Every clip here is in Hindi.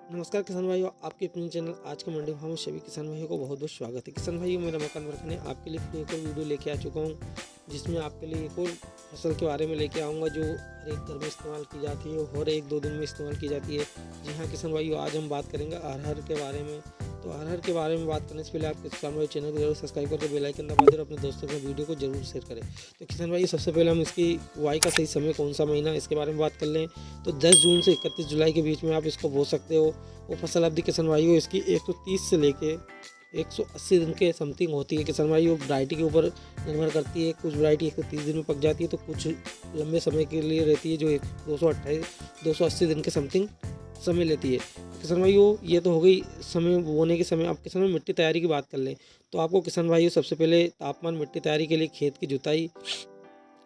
नमस्कार किसान भाइयों, आपके अपने चैनल आज के मंडी भाव में सभी किसान भाइयों को बहुत बहुत स्वागत है। किसान भाइयों, मेरा मकान वर्खने आपके लिए फिर एक और वीडियो लेके आ चुका हूँ, जिसमें आपके लिए एक और फसल के बारे में लेके आऊँगा जो हर एक घर में इस्तेमाल की जाती है और एक दो दिन में इस्तेमाल की जाती है। जी हाँ किसान भाइयों, आज हम बात करेंगे अरहर के बारे में। तो अरहर के बारे में बात करने से पहले आप किसान भाई चैनल को जरूर सब्सक्राइब करके बेल आइकन दबा दें और अपने दोस्तों को वीडियो को जरूर शेयर करें। तो किसान भाई, सबसे पहले हम इसकी बुआई का सही समय कौन सा महीना, इसके बारे में बात कर लें। तो 10 जून से 31 जुलाई के बीच में आप इसको बो सकते हो। वो फसल अवधि किसान भाइयों इसकी 130 से लेके 180 दिन के समथिंग होती है। किसान भाइयों, वैरायटी के ऊपर निर्भर करती है। कुछ वैरायटी 130 दिन में पक जाती है, तो कुछ लंबे समय के लिए रहती है जो 280 दिन के समथिंग समय लेती है। किसान भाइयों, ये तो हो गई समय बोने के समय। अब किसान भाई मिट्टी तैयारी की बात कर लें, तो आपको किसान भाइयों सबसे पहले तापमान मिट्टी तैयारी के लिए खेत की जुताई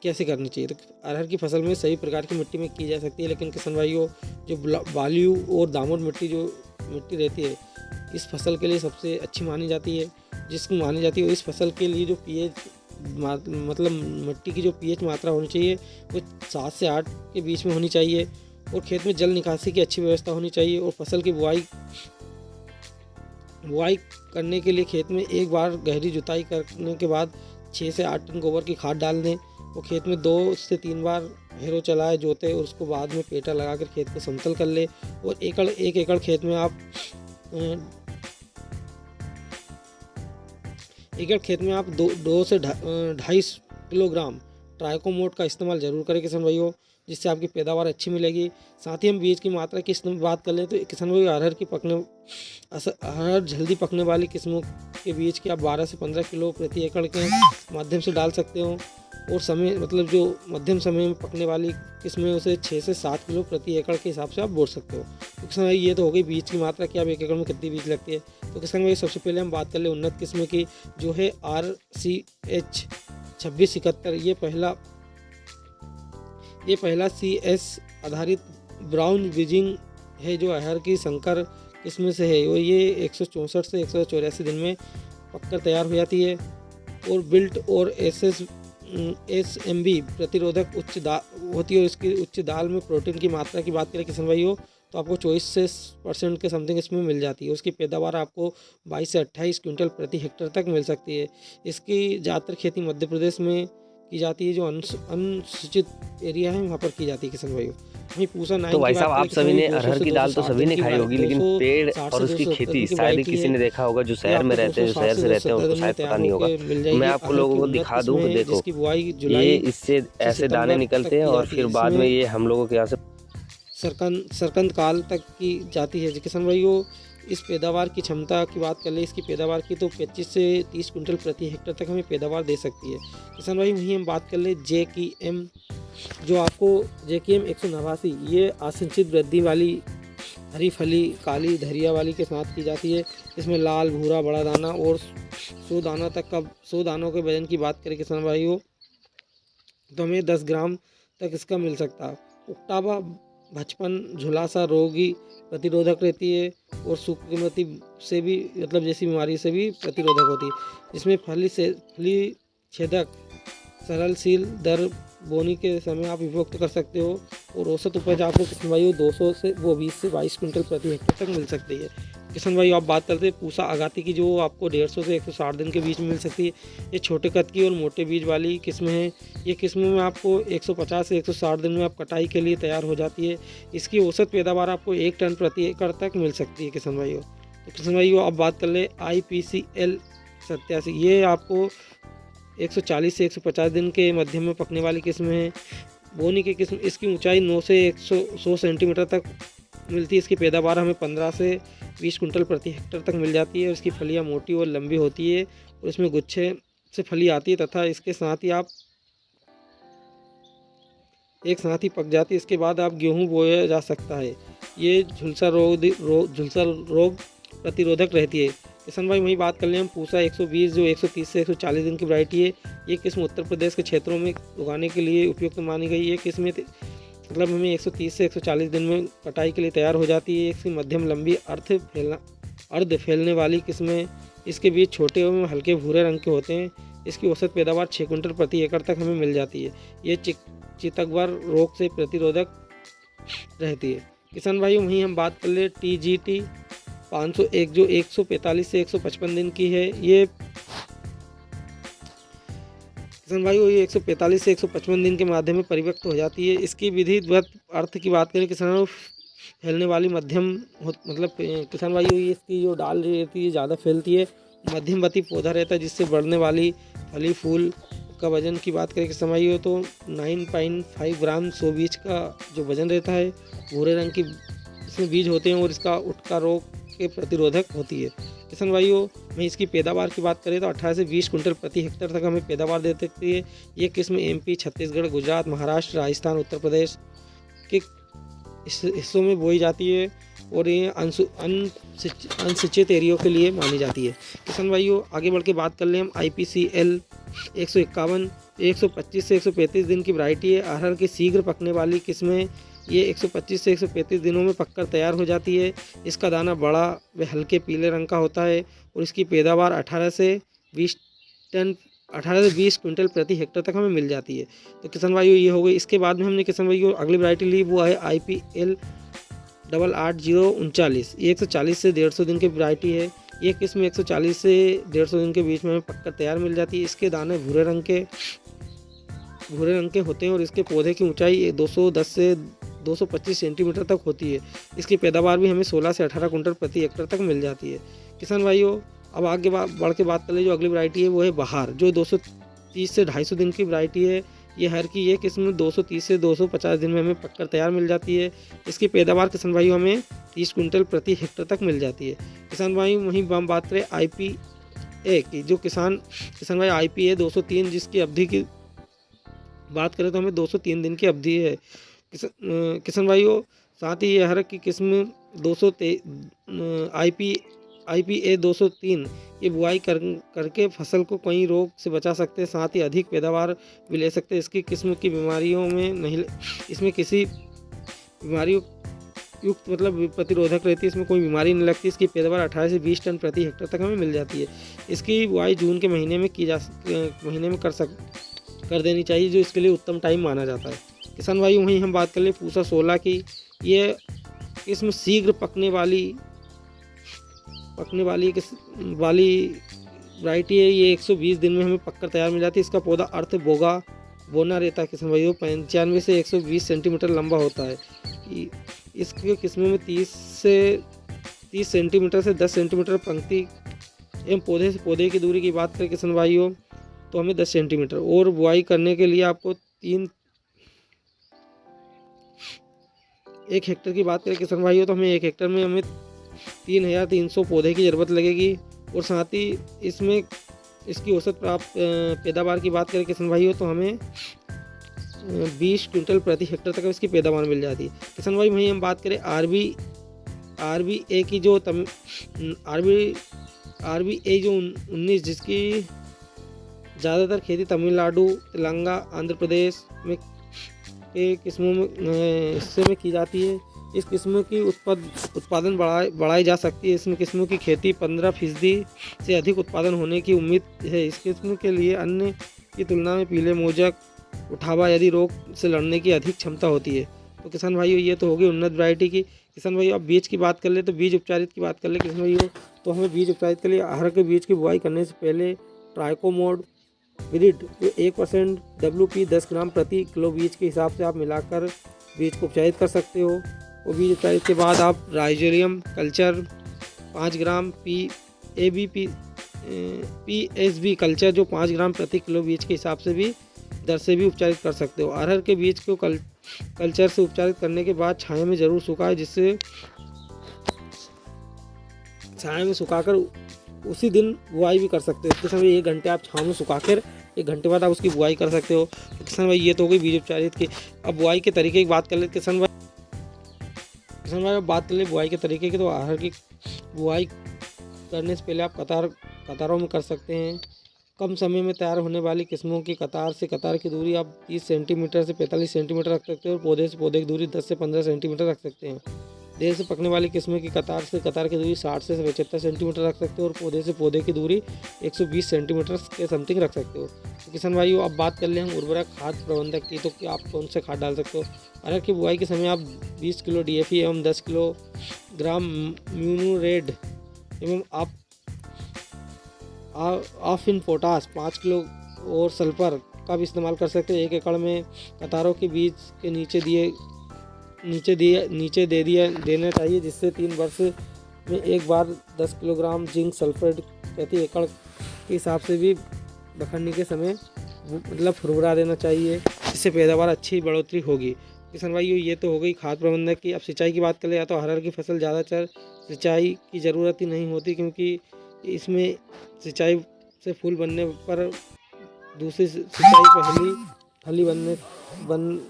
कैसे करनी चाहिए। तो अरहर की फसल में सभी प्रकार की मिट्टी में की जा सकती है, लेकिन किसान भाइयों जो बालू और दामोद मिट्टी जो मिट्टी रहती है इस फसल के लिए सबसे अच्छी मानी जाती है। जिसको मानी जाती है इस फसल के लिए जो पीएच मतलब मिट्टी की जो पीएच मात्रा होनी चाहिए वो 7 से 8 के बीच में होनी चाहिए, और खेत में जल निकासी की अच्छी व्यवस्था होनी चाहिए। और फसल की बुआई करने के लिए खेत में एक बार गहरी जुताई करने के बाद 6 से 8 टन गोबर की खाद डाल दें। वो खेत में 2 से 3 बार हैरो चलाए जोते, और उसको बाद में पेटा लगाकर खेत को समतल कर ले। और एक एकड़ खेत में आप दो से 2.5 किलोग्राम ट्राइकोमोट का इस्तेमाल जरूर करें किसान भाइयों, जिससे आपकी पैदावार अच्छी मिलेगी। साथ ही हम बीज की मात्रा की बात कर लें तो किसान भाइयों, अरहर जल्दी पकने वाली किस्मों के बीज की आप 12 से 15 किलो प्रति एकड़ के माध्यम से डाल सकते हो, और समय जो मध्यम समय में पकने वाली किस्में उसे 6 से 7 किलो प्रति एकड़ के हिसाब से आप बो सकते हो। तो किसान भाई, ये तो हो गई बीज की मात्रा कि आप एक एकड़ में कितनी बीज लगती है। तो किसान भाई, सबसे पहले हम बात कर ले उन्नत किस्म की, जो है RCH 2671। ये पहला CS आधारित ब्राउन बीजिंग है जो अरहर की संकर किस्म से है, और ये 164 से 184 दिन में पककर तैयार हो जाती है। और बिल्ट और SMB प्रतिरोधक होती है, और इसकी उच्च दाल में प्रोटीन की मात्रा की बात करें किसान भाइयों तो आपको 24% के समथिंग इसमें मिल जाती है। उसकी पैदावार आपको 22 से 28 क्विंटल प्रति हेक्टेयर तक मिल सकती है। इसकी ज़्यादातर खेती मध्य प्रदेश में की जाती है, जो अनुसूचित एरिया है वहाँ पर की जाती है किसान भाइयों। वहीं पूसा 9 तो भाई की साहब, बात आप करें किसान सभी ने भाई, 200 अरहर से की दाल तो 260 सभी दिन ने की खाई होगी, लेकिन 260 पेड़ से और उसकी 270 खेती दिन की शायद ही वैरायटी किसी है। ने देखा होगा। जो ये शहर में आपको रहते हैं, जो 260 शहर से से रहते हैं, 270 उनको दिन में शायद पता तैयार नहीं होगा। होकर मिल तो मैं जाएगी। आपको अरहर लोगों की को उन्नत दिखा दूं किस्में कि हैं देखो, जिसकी बुआई ये जुलाई इससे से ऐसे दाने सितंबर तक निकलते की हैं और जाती है। फिर बाद में इसमें ये हम लोगों के यहाँ से सरकंद काल तक की जाती है। किसान भाइयों, इस पैदावार की क्षमता की बात कर ले, इसकी पैदावार की तो 25 से 30 क्विंटल प्रति हेक्टेयर तक हमें पैदावार दे सकती है किसान भाई। वहीं हम बात कर ले JKM, जो आपको JKM 189, ये आसंचित वृद्धि वाली हरी फली काली धरिया वाली के साथ की जाती है। इसमें लाल भूरा बड़ा दाना और 100 दानों के वजन की बात करें किसान भाइयों तो हमें 10 ग्राम तक इसका मिल सकता है। उक्टावा 55 झुलासा रोगी प्रतिरोधक रहती है, और सूक्ष्मती से भी जैसी बीमारी से भी प्रतिरोधक होती है। इसमें फली छेदक सरलशील दर बोनी के समय आप उपयोग कर सकते हो, और औसत उपज आपको किसान भाइयों 200 से 20 से 22 क्विंटल प्रति हेक्टेयर तक मिल सकती है। किसान भाई, आप बात करते हैं पूसा आगाती की, जो आपको 150 से 160 दिन के बीच में मिल सकती है। ये छोटे कद की और मोटे बीज वाली किस्में हैं। ये किस्में में आपको 150 से 160 दिन में आप कटाई के लिए तैयार हो जाती है। इसकी औसत पैदावार आपको 1 टन प्रति एकड़ तक मिल सकती है किसान भाइयों। तो किसान भाइयों, अब बात कर ले IPCL 87, ये आपको 140 से 150 दिन के मध्यम में पकने वाली किस्म है। बोनी की किस्म, इसकी ऊंचाई 9 से 100 सेंटीमीटर तक मिलती है। इसकी पैदावार हमें 15 से 20 कुंटल प्रति हेक्टेयर तक मिल जाती है। इसकी फलियां मोटी और लंबी होती है, और इसमें गुच्छे से फली आती है, तथा इसके साथ ही एक साथ ही पक जाती है। इसके बाद आप गेहूं बोया जा सकता है। ये झुलसा रोग प्रतिरोधक रहती है किसान भाई। वही बात कर लें हम पूसा 120, जो 130 से 140 दिन की वैरायटी है। ये किस्म उत्तर प्रदेश के क्षेत्रों में उगाने के लिए उपयुक्त मानी गई। ये किस्में हमें 130 से 140 दिन में कटाई के लिए तैयार हो जाती है। इसकी मध्यम लंबी अर्ध फैलने वाली किस्में, इसके बीज छोटे और हल्के भूरे रंग के होते हैं। इसकी औसत पैदावार 6 कुंटल प्रति एकड़ तक हमें मिल जाती है। ये चितकबर रोग से प्रतिरोधक रहती है। किसान भाइयों वहीं हम बात कर ले TGT 501 जो 145 से 155 दिन की है। ये किसान भाइयों ये 145 से 155 दिन के माध्यम में परिपक्व हो जाती है। इसकी विधिवत अर्थ की बात करें किसानों, फैलने वाली मध्यम मतलब किसान भाइयों ये इसकी जो डाल रहती है ज़्यादा फैलती है, मध्यमवती पौधा रहता है जिससे बढ़ने वाली फली फूल का वजन की बात करें किसान भाइयों तो 9.5 ग्राम 100 बीज का जो वजन रहता है। भूरे रंग की इसमें बीज होते हैं और इसका उटका रोग के प्रतिरोधक होती है। किसान भाइयों वहीं इसकी पैदावार की बात करें तो 18 से 20 कुंटल प्रति हेक्टेयर तक हमें पैदावार दे सकती है। ये किस्म MP, छत्तीसगढ़, गुजरात, महाराष्ट्र, राजस्थान, उत्तर प्रदेश के हिस्सों में बोई जाती है और ये अनसिंचित एरियो के लिए मानी जाती है। किसान भाइयों आगे बढ़ के बात कर लें हम IPCL 151 125 से 135 दिन की वैरायटी है। अरहर की शीघ्र पकने वाली किस्में ये 125 से 135 दिनों में पककर तैयार हो जाती है। इसका दाना बड़ा व हल्के पीले रंग का होता है और इसकी पैदावार 18 से 20 क्विंटल प्रति हेक्टेयर तक हमें मिल जाती है। तो किसान भाइयों ये हो गई। इसके बाद में हमने किसान भाइयों अगली वैरायटी ली वो है IPL 88039। ये 140 से 150 दिन की वैरायटी है। ये किस्म 140 से 150 दिन के बीच में हमें पककर तैयार मिल जाती है। इसके दाने भूरे रंग के होते हैं और इसके पौधे की ऊंचाई 210 से 225 सेंटीमीटर तक होती है। इसकी पैदावार भी हमें 16 से 18 कुंटल प्रति हेक्टेयर तक मिल जाती है। किसान भाइयों अब आगे बढ़ के बात कर ले जो अगली वैरायटी है वो है बहार जो 230 से 250 दिन की वैरायटी है। ये हर की ये किस्म 230 से 250 दिन में हमें पककर तैयार मिल जाती है। इसकी पैदावार किसान भाइयों हमें 30 कुंटल प्रति हेक्टेयर तक मिल जाती है। किसान भाइयों वहीं हम बात करें IPA की जो किसान भाई IPA 203 जिसकी अवधि की बात करें तो हमें 203 दिन की अवधि है। किसान भाइयों साथ ही ये हर की किस्म IPA 203 ये बुआई करके फसल को कई रोग से बचा सकते हैं, साथ ही अधिक पैदावार भी ले सकते हैं। इसकी किस्म की बीमारियों में नहीं, इसमें किसी बीमारियों युक्त मतलब प्रतिरोधक रहती है, इसमें कोई बीमारी नहीं लगती। इसकी पैदावार 18 से 20 टन प्रति हेक्टेयर तक हमें मिल जाती है। इसकी बुआई जून के महीने में कर देनी चाहिए जो इसके लिए उत्तम टाइम माना जाता है। किसान भाई वहीं हम बात कर ले पूसा 16 की। ये किस्म शीघ्र पकने वाली वैरायटी है। ये 120 दिन में हमें पककर तैयार मिल जाती है। इसका पौधा बोना रहता है किसान भाइयों 95 से 120 सेंटीमीटर लंबा होता है। इसके किस्मों में 30 सेंटीमीटर से 10 सेंटीमीटर पंक्ति एवं पौधे की दूरी की बात करें किसान भाइयों तो हमें 10 सेंटीमीटर और बुआई करने के लिए आपको 1 हेक्टेयर की बात करें किसान भाइयों तो हमें 1 हेक्टेयर में हमें 3300 पौधे की ज़रूरत लगेगी। और साथ ही इसमें इसकी औसत प्राप्त पैदावार की बात करें किसान भाइयों तो हमें 20 क्विंटल प्रति हेक्टेयर तक इसकी पैदावार मिल जाती है। किसान भाई वहीं हम बात करें RBA की जो RBA जो 19 जिसकी ज़्यादातर खेती तमिलनाडु, तेलंगाना, आंध्र प्रदेश में के किस्मों में हिस्से में की जाती है। इस किस्म की उत्पादन बढ़ाई जा सकती है। इसमें किस्मों की खेती 15% से अधिक उत्पादन होने की उम्मीद है। इस किस्म के लिए अन्य की तुलना में पीले मोजक उठावा यदि रोग से लड़ने की अधिक क्षमता होती है। तो किसान भाइयों ये तो होगी उन्नत वैरायटी की। किसान भाइयों अब बीज की बात कर ले तो बीज उपचारित की बात कर ले किसान भाइयों तो हमें बीज उपचारित के लिए अरहर के बीज की बुआई करने से पहले ट्राइकोमोड विरिड 1% WP 10 ग्राम प्रति किलो बीज के हिसाब से आप मिलाकर बीज को उपचारित कर सकते हो। और बीज उपचारित के बाद आप राइजोबियम कल्चर 5 ग्राम PSB कल्चर जो 5 ग्राम प्रति किलो बीज के हिसाब से भी दर से भी उपचारित कर सकते हो। अरहर के बीज को कल्चर से उपचारित करने के बाद छाया में ज़रूर सुखाएं, जिससे छाया में सुखाकर उसी दिन बुआई भी कर सकते हो। इसके समय 1 घंटे आप छाँव में सुखाकर 1 घंटे बाद आप उसकी बुआई कर सकते हो। तो किसान भाई ये तो हो गई बीज उपचारित की। अब बुआई के तरीके की बात कर लेते किसान भाई अब बात कर ले बुआई के तरीके की। तो अरहर की बुआई करने से पहले आप कतारों में कर सकते हैं। कम समय में तैयार होने वाली किस्मों की कतार से कतार की दूरी आप 30 सेंटीमीटर से 45 सेंटीमीटर रख सकते हो और पौधे से पौधे की दूरी 10 से 15 सेंटीमीटर रख सकते हैं। देर से पकने वाली किस्में की कतार से कतार की दूरी 60 से 75 सेंटीमीटर रख सकते हो और पौधे से पौधे की दूरी 120 सेंटीमीटर के समथिंग रख सकते हो। तो किसान भाइयों अब बात कर ले हम उर्वरक खाद प्रबंधक की। तो कि आप कौन से खाद डाल सकते हो। अरहर की बुआई के समय आप 20 किलो DAP एवं 10 किलोग्राम म्यूरेट एवं ऑफ इन पोटास 5 किलो और सल्फर का भी इस्तेमाल कर सकते हैं। 1 एकड़ में कतारों के बीज के नीचे देना चाहिए, जिससे 3 वर्ष में एक बार 10 किलोग्राम जिंक सल्फेट प्रति एकड़ के हिसाब से भी बखरने के समय मतलब फुरफुरा देना चाहिए, जिससे पैदावार अच्छी बढ़ोतरी होगी। किसान भाइयों, ये तो हो गई खाद प्रबंधन की। अब सिंचाई की बात करें या तो अरहर की फसल ज़्यादातर सिंचाई की ज़रूरत ही नहीं होती, क्योंकि इसमें सिंचाई से फूल बनने पर दूसरी सिंचाई फली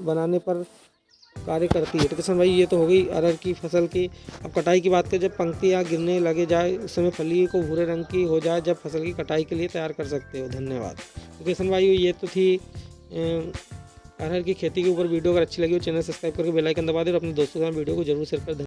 बनाने पर कार्य करती है। तो किसान भाई, ये तो हो गई अरहर की फसल की। अब कटाई की बात करें, जब पंक्तियाँ गिरने लगे जाए उस समय फली को भूरे रंग की हो जाए, जब फसल की कटाई के लिए तैयार कर सकते हो। धन्यवाद। तो किसान भाई, ये तो थी अरहर की खेती के ऊपर वीडियो। अगर अच्छी लगी हो चैनल सब्सक्राइब करके बेल आइकन दबा दे और अपने दोस्तों के साथ वीडियो को जरूर शेयर कर।